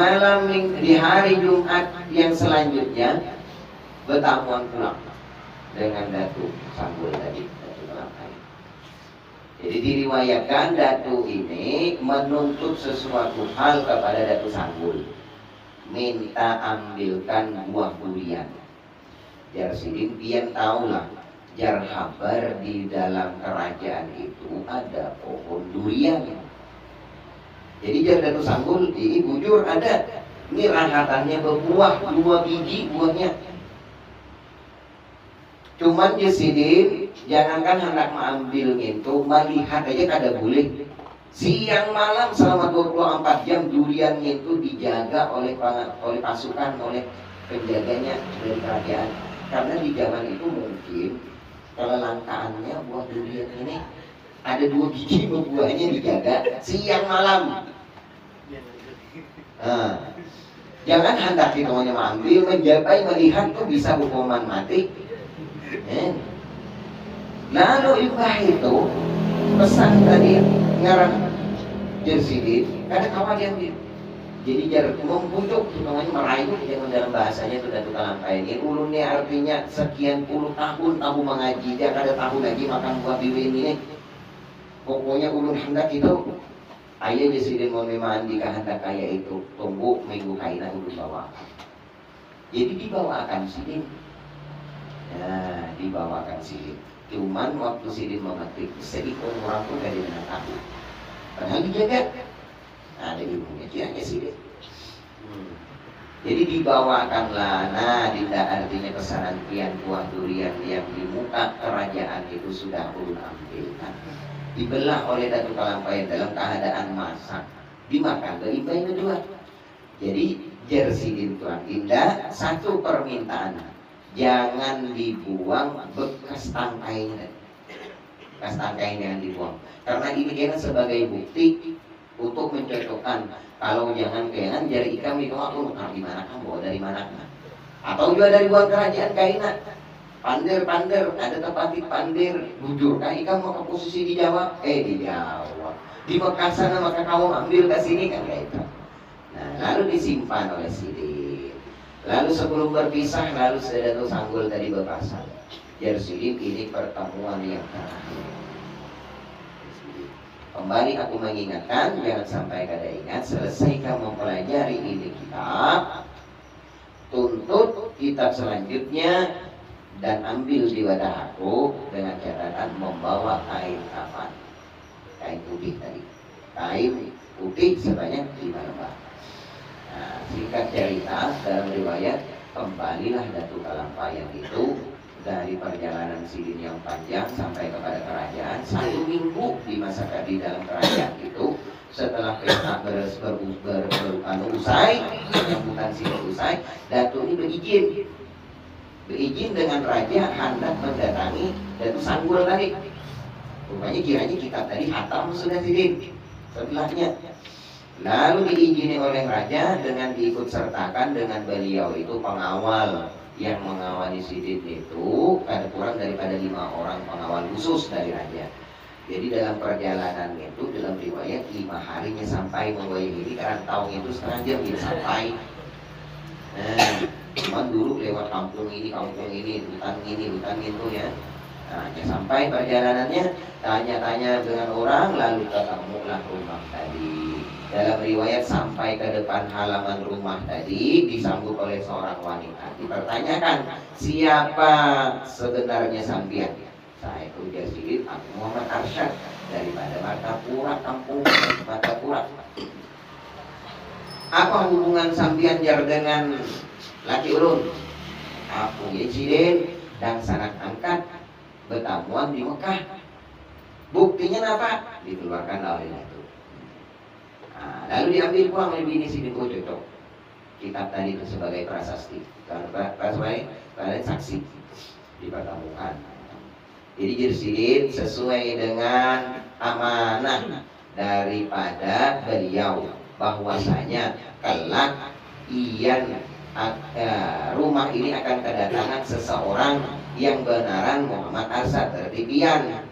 hari Jumat yang selanjutnya bertamuan pulang dengan Datu Sanggul tadi, Datu Kalampayan. Jadi diriwayatkan Datu ini menuntut sesuatu hal kepada Datu Sanggul, minta ambilkan buah durian. Jar Sidin pian tahulah, jar habar di dalam kerajaan itu ada pohon durian. Jadi jar Datu Sanggul ini bujur ada, ini rahatannya berbuah 2 biji buahnya. Cuman Sidin jangankan hendak mengambil itu, melihat aja kada boleh. Siang malam selama 24 jam durian itu dijaga oleh pasukan, oleh penjaganya dari kerajaan. Karena di zaman itu mungkin kelangkaannya buah durian ini ada 2 biji buahnya dijaga siang malam. Nah, jangan hendak kita mengambil, menjabai, melihat tuh bisa hukuman mati. Lalu ibah itu pesan tadi ngarang Jar Sidin, kada kawan yang dia. Jadi jar membujuk, namanya merayu jangan dalam bahasanya itu Datu Kalampayan ini. Ulunnya artinya sekian puluh tahun tahu mengaji, dia kada tahu lagi makan buah biwin ini. Pokoknya ulun hendak itu ayah Jar Sidin mau memang di kehendak kaya itu tunggu minggu kaina ulun bawa. Jadi dibawakan Sidin. Nah, dibawakan Sidin. Cuman waktu Sidin memetik seikon orang pun dari mana tahu. Padahal dijaga. Nah, ada ilmunya kiranya Sidin. Jadi dibawakanlah. Nah, tidak artinya pesanan pian buah durian yang di muka kerajaan itu sudah ulun ambilkan. Dibelah oleh Datu Kalampayan dalam keadaan masak. Dimakan dari bayi kedua. Jadi Jar Sidin tuan Indah 1 permintaan. Jangan dibuang bekas tangkainya. Bekas tangkainya jangan dibuang. Karena ini kena sebagai bukti untuk mencocokkan. Kalau jangan kainan jari ikam itu aku di mana kamu dari mana kan? Atau juga dari buang kerajaan kainan. Pandir, ada tempat di pandir. Bujur kah ikam mau ke posisi di Jawa? Di Jawa. Di Mekah sana maka kamu ambil ke sini kan kayak itu. Nah, lalu disimpan oleh Sidin. Lalu sebelum berpisah, lalu Datu Sanggul tadi berpasan. Jar Sidin ini pertemuan yang terakhir. Kembali aku mengingatkan, jangan sampai kada ingat. Selesai kamu mempelajari ini kitab, tuntut kitab selanjutnya dan ambil di wadah aku dengan catatan membawa kain kafan, kain putih tadi, kain putih sebanyak 5 lembar. Nah, singkat cerita dalam riwayat, kembalilah Datuk Kalampayang itu dari perjalanan Sidin yang panjang sampai kepada kerajaan 1 minggu di masa di dalam kerajaan itu. Setelah pesta usai, penyambutan Sidin usai, Datuk ini berizin dengan raja hendak mendatangi Datuk Sanggul tadi. Rupanya kiranya kitab tadi hatam sudah Sidin setelahnya. Lalu diizini oleh raja dengan diikut sertakan dengan beliau itu pengawal yang mengawali Sidin itu ada kurang daripada 5 orang pengawal khusus dari raja. Jadi dalam perjalanan itu dalam riwayat 5 harinya sampai membayang ini karena tahun itu setengah jam dia sampai. Nah, cuman dulu lewat kampung ini, hutan itu ya. Nah, sampai perjalanannya tanya-tanya dengan orang lalu ketemulah rumah tadi. Dalam riwayat sampai ke depan halaman rumah tadi disambut oleh seorang wanita. Dipertanyakan, siapa sebenarnya sampian? Saya ujar Sidin, aku Muhammad Arsyad daripada Martapura, kampung Martapura. Apa hubungan sampian jar dengan laki ulun? Aku Sidin dan sanak angkat bertamuan di Mekah. Buktinya apa? Dikeluarkan oleh Datuk. Nah, lalu diambil pulang oleh bini Sidin. Oh cocok, kitab tadi itu sebagai prasasti, sebagai saksi dipertemukan. Jadi Sidin sesuai dengan amanah daripada beliau bahwasanya kelak rumah ini akan kedatangan seseorang yang benaran Muhammad Arsyad tertibian.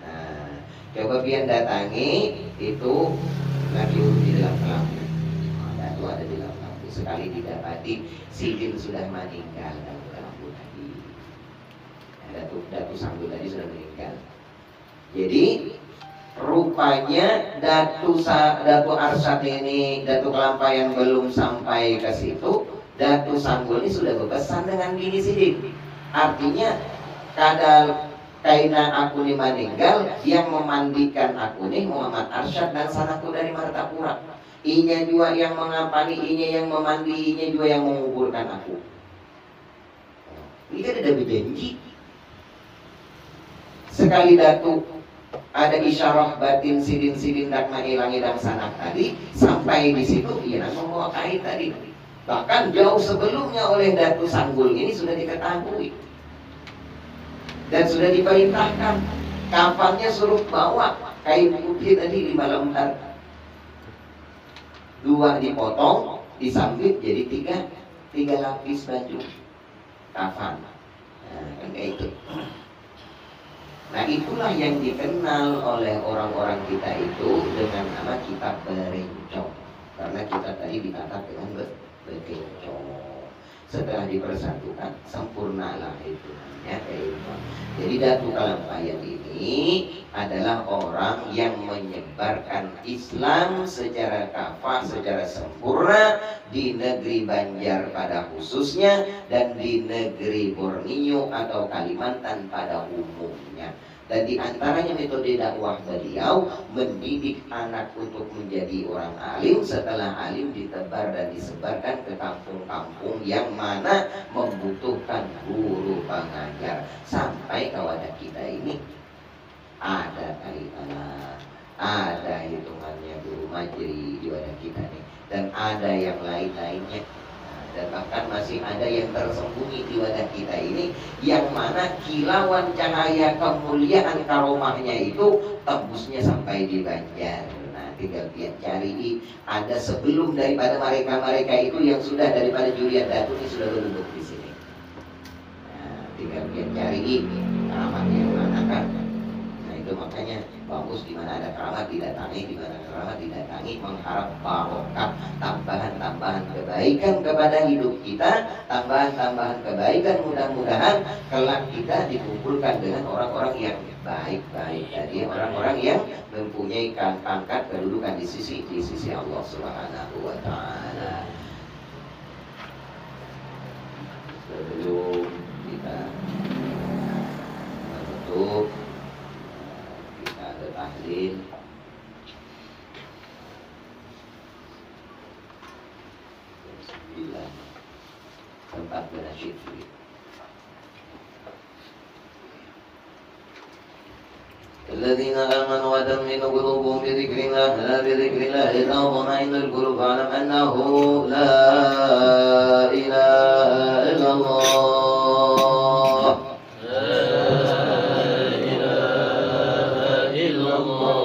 Nah, coba pian datangi itu lagi di dalam kelambu. Datuk ada di dalam kelambu. Sekali didapati Sidin sudah meninggal dalam kelambu tadi. Datuk Sanggul tadi sudah meninggal. Jadi rupanya Datuk Arsyad ini, Datuk Kalampayang belum sampai ke situ, Datuk Sanggul ini sudah berpesan dengan bini Sidin. Artinya kaina aku ini meninggal, yang memandikan aku ini Muhammad Arsyad dan sanakku dari Martapura. Inya juga yang mengampani, inya yang memandi, inya juga yang menguburkan aku. Ini kan ada berjanji. Sekali Datuk ada isyarah batin Sidin dak mailangi dan sanak tadi, sampai di situ ia membawa kain tadi. Bahkan jauh sebelumnya oleh Datuk Sanggul ini sudah diketahui dan sudah diperintahkan kapannya suruh bawa kain putih tadi 5 lembar, 2 dipotong disambit jadi 3 lapis baju kafan. Nah, kan kayak itu. Nah, itulah yang dikenal oleh orang-orang kita itu dengan nama kitab berencong, karena kita tadi ditata dengan berencong. Setelah dipersatukan sempurnalah itu namanya berencong. Jadi Datuk Kalampayang ini adalah orang yang menyebarkan Islam secara kafah, secara sempurna di negeri Banjar pada khususnya dan di negeri Borneo atau Kalimantan pada umumnya. Dan di antaranya metode dakwah beliau mendidik anak untuk menjadi orang alim, setelah alim ditebar dan disebarkan ke kampung-kampung yang mana membutuhkan guru pengajar. Sampai ke wadah kita ini ada kaitannya, ada hitungannya guru majri di wadah kita nih, dan ada yang lain-lainnya. Dan bahkan masih ada yang tersembunyi di wadah kita ini, yang mana kilauan cahaya kemuliaan karomahnya itu tembusnya sampai di Banjar. Nah, tinggal pian cari, ada sebelum daripada mereka itu yang sudah daripada Julian Datuk ini sudah berduduk di sini. Nah, tinggal pian cari keramatnya yang mana kan. Nah, itu makanya bagus di mana ada keramat didatangi, di mana keramat didatangi, mengharap barokah, tambahan-tambahan kebaikan kepada hidup kita, tambahan-tambahan kebaikan, mudah-mudahan kelak kita dikumpulkan dengan orang-orang yang baik-baik tadi, orang-orang yang mempunyai pangkat kedudukan di sisi Allah Subhanahu wa taala. sebelum kita menutup, kita ada tahlil. Tempat berasyid. الذين آمنوا وتطمئن قلوبهم بذكر الله لا بذكر الله تطمئن القلوب فاعلم أنه لا إله إلا الله لا إله إلا الله